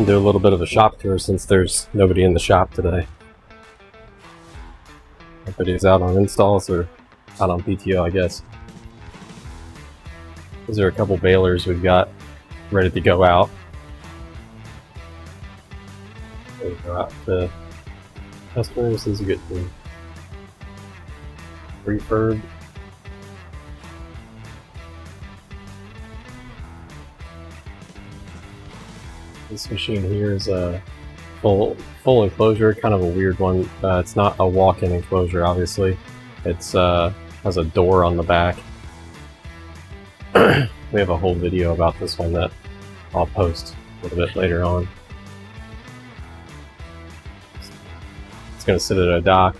and do a little bit of a shop tour since there's nobody in the shop today. Everybody's out on installs or out on PTO, I guess. These are a couple balers we've got ready to go out. Ready to go out to customers. These are good to refurb. This machine here is a full enclosure, kind of a weird one. It's not a walk-in enclosure, obviously. It's has a door on the back. We have a whole video about this one that I'll post a little bit later on. It's going to sit at a dock.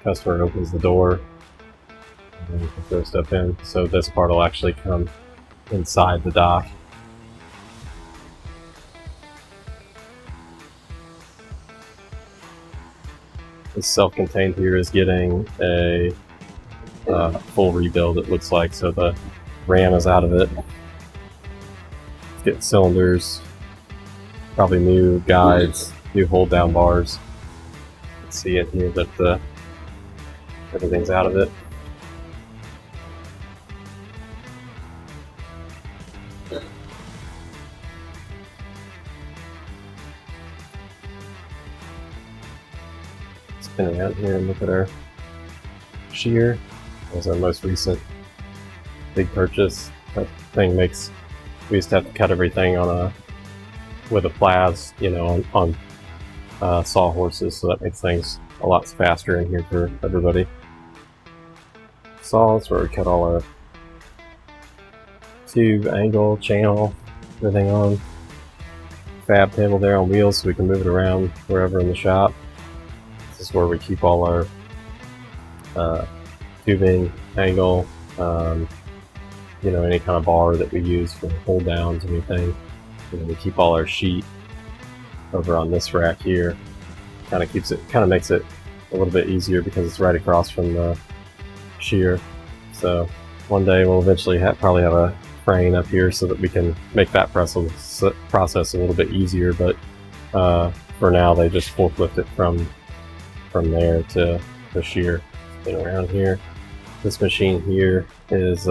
Customer opens the door, and then you can throw stuff in. So this part will actually come inside the dock. This self-contained here is getting a full rebuild, it looks like. So the ram is out of it. It's getting cylinders, probably new guides, new hold down bars. You can see in here that everything's out of it. Spinning out here and look at our shear. That was our most recent big purchase. That thing makes, we used to have to cut everything on with a plas, you know, on sawhorses, so that makes things a lot faster in here for everybody. Saws where we cut all our tube, angle, channel, everything on. Fab table there on wheels so we can move it around wherever in the shop. This is where we keep all our tubing, angle, you know, any kind of bar that we use for hold downs, anything. You know, we keep all our sheet over on this rack here. Kind of makes it a little bit easier because it's right across from the shear. So one day we'll eventually probably have a crane up here so that we can make that process a little bit easier. But for now, they just forklift it from there to the shear. Spin around here. This machine here is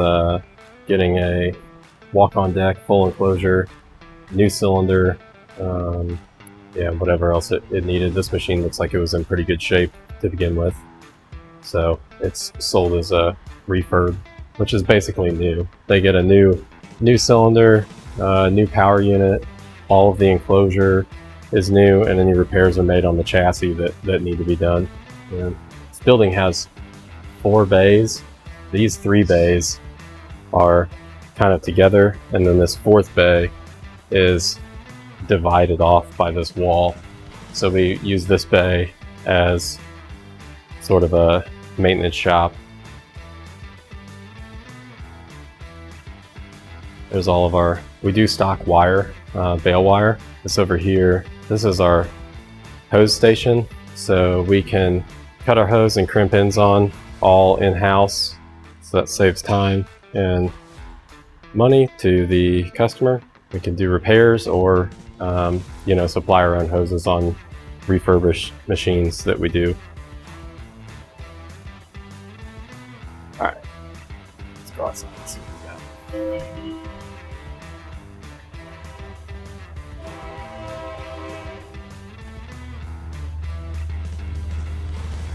getting a walk-on deck, full enclosure, new cylinder, yeah, whatever else it needed. This machine looks like it was in pretty good shape to begin with, so it's sold as a refurb, which is basically new. They get a new cylinder, new power unit, all of the enclosure is new, and any repairs are made on the chassis that need to be done. And this building has 4 bays. These 3 bays are kind of together, and then this 4th bay is divided off by this wall. So we use this bay as sort of a maintenance shop. There's all of our, we do stock wire, bale wire. This over here, this is our hose station. So we can cut our hose and crimp ends on all in-house. So that saves time and money to the customer. We can do repairs or you know, supply our own hoses on refurbished machines that we do. All right, let's go outside and see what we got.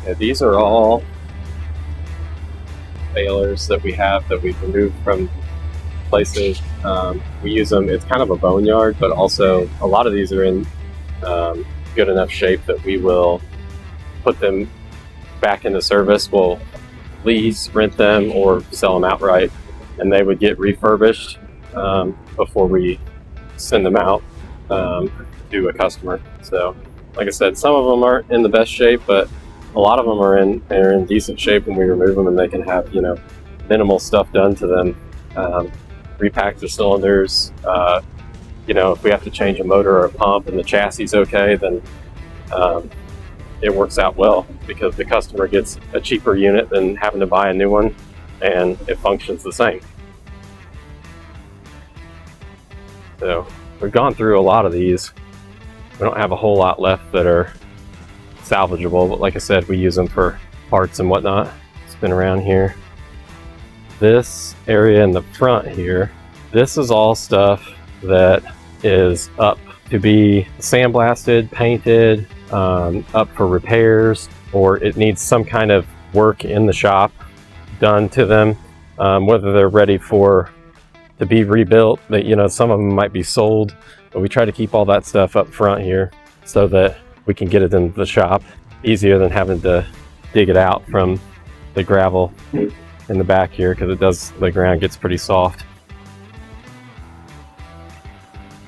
Yeah, these are all balers that we have that we've removed from places. We use them, it's kind of a boneyard, but also a lot of these are in good enough shape that we will put them back into service. We'll lease, rent them, or sell them outright, and they would get refurbished before we send them out to a customer. So like I said, some of them aren't in the best shape, but a lot of them are in decent shape when we remove them, and they can have, you know, minimal stuff done to them. Repack the cylinders. You know, if we have to change a motor or a pump and the chassis is okay, then it works out well because the customer gets a cheaper unit than having to buy a new one, and it functions the same. So we've gone through a lot of these. We don't have a whole lot left that are salvageable, but like I said, we use them for parts and whatnot. Spin around here. This area in the front here, this is all stuff that is up to be sandblasted, painted, up for repairs, or it needs some kind of work in the shop done to them, whether they're ready to be rebuilt. That, you know, some of them might be sold, but we try to keep all that stuff up front here so that we can get it in the shop easier than having to dig it out from the gravel in the back here, because the ground gets pretty soft.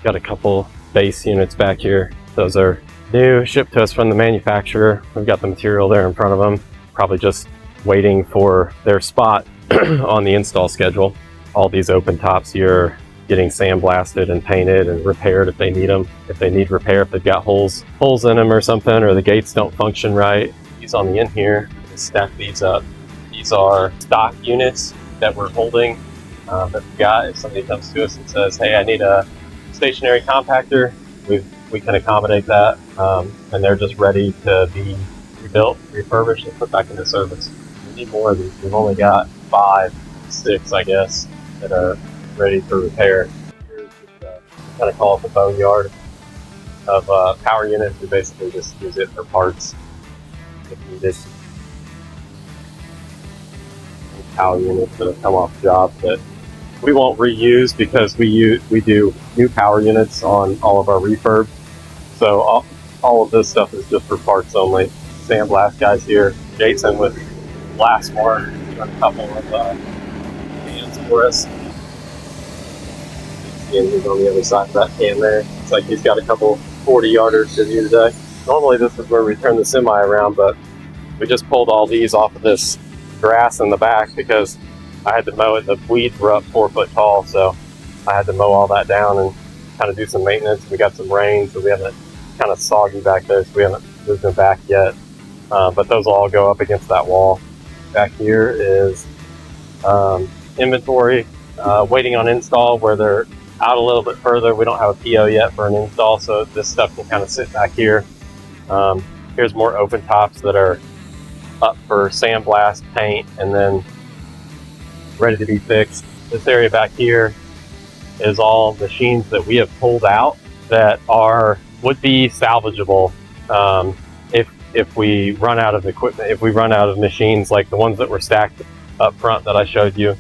Got a couple base units back here. Those are new, shipped to us from the manufacturer. We've got the material there in front of them, probably just waiting for their spot on the install schedule. All these open tops here getting sandblasted and painted and repaired if they need them. If they need repair, if they've got holes in them or something, or the gates don't function right. These on the end here, stack these up. These are stock units that we're holding that we've got. If somebody comes to us and says, hey, I need a stationary compactor, we can accommodate that, and they're just ready to be rebuilt, refurbished, and put back into service. We need more of these. We've only got 5, 6, I guess, that are ready for repair. Here's just, kind of call it the boneyard of power units. We basically just use it for parts if needed. Power units that have come off jobs that we won't reuse, because we do new power units on all of our refurbs. So all of this stuff is just for parts only. Sandblast guys here. Jason with Blastmore doing a couple of cans for us. And he's on the other side of that can there. It's like he's got a couple 40-yarders to do today. Normally this is where we turn the semi around, but we just pulled all these off of this grass in the back because I had to mow it. The weeds were up 4 foot tall, so I had to mow all that down and kind of do some maintenance. We got some rain, so we haven't, kind of soggy back there, so we haven't moved them back yet. But those will all go up against that wall. Back here is inventory, waiting on install, where they're out a little bit further. We don't have a PO yet for an install, so this stuff can kind of sit back here. Here's more open tops that are up for sandblast, paint, and then ready to be fixed. This area back here is all machines that we have pulled out that would be salvageable if we run out of equipment, if we run out of machines like the ones that were stacked up front that I showed you.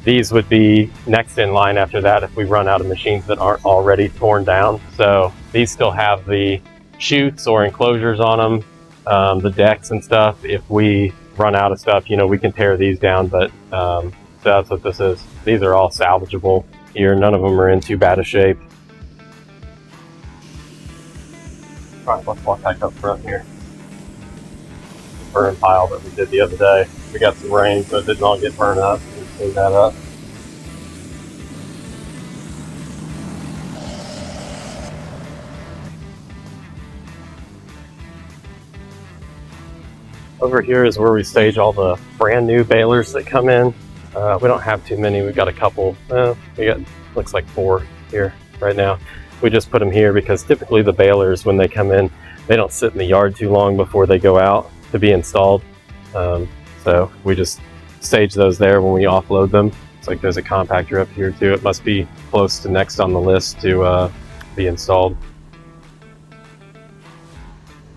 These would be next in line after that if we run out of machines that aren't already torn down. So these still have the chutes or enclosures on them, the decks and stuff. If we run out of stuff, you know, we can tear these down, but so that's what this is. These are all salvageable here. None of them are in too bad a shape. All right, let's walk back up front here. The burn pile that we did the other day. We got some rain, so it didn't all get burned up. We cleaned that up. Over here is where we stage all the brand new balers that come in. We don't have too many. We've got a couple. We got, looks like 4 here right now. We just put them here because typically the balers, when they come in, they don't sit in the yard too long before they go out to be installed. So we just stage those there when we offload them. It's like there's a compactor up here too. It must be close to next on the list to be installed.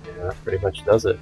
Yeah, that pretty much does it.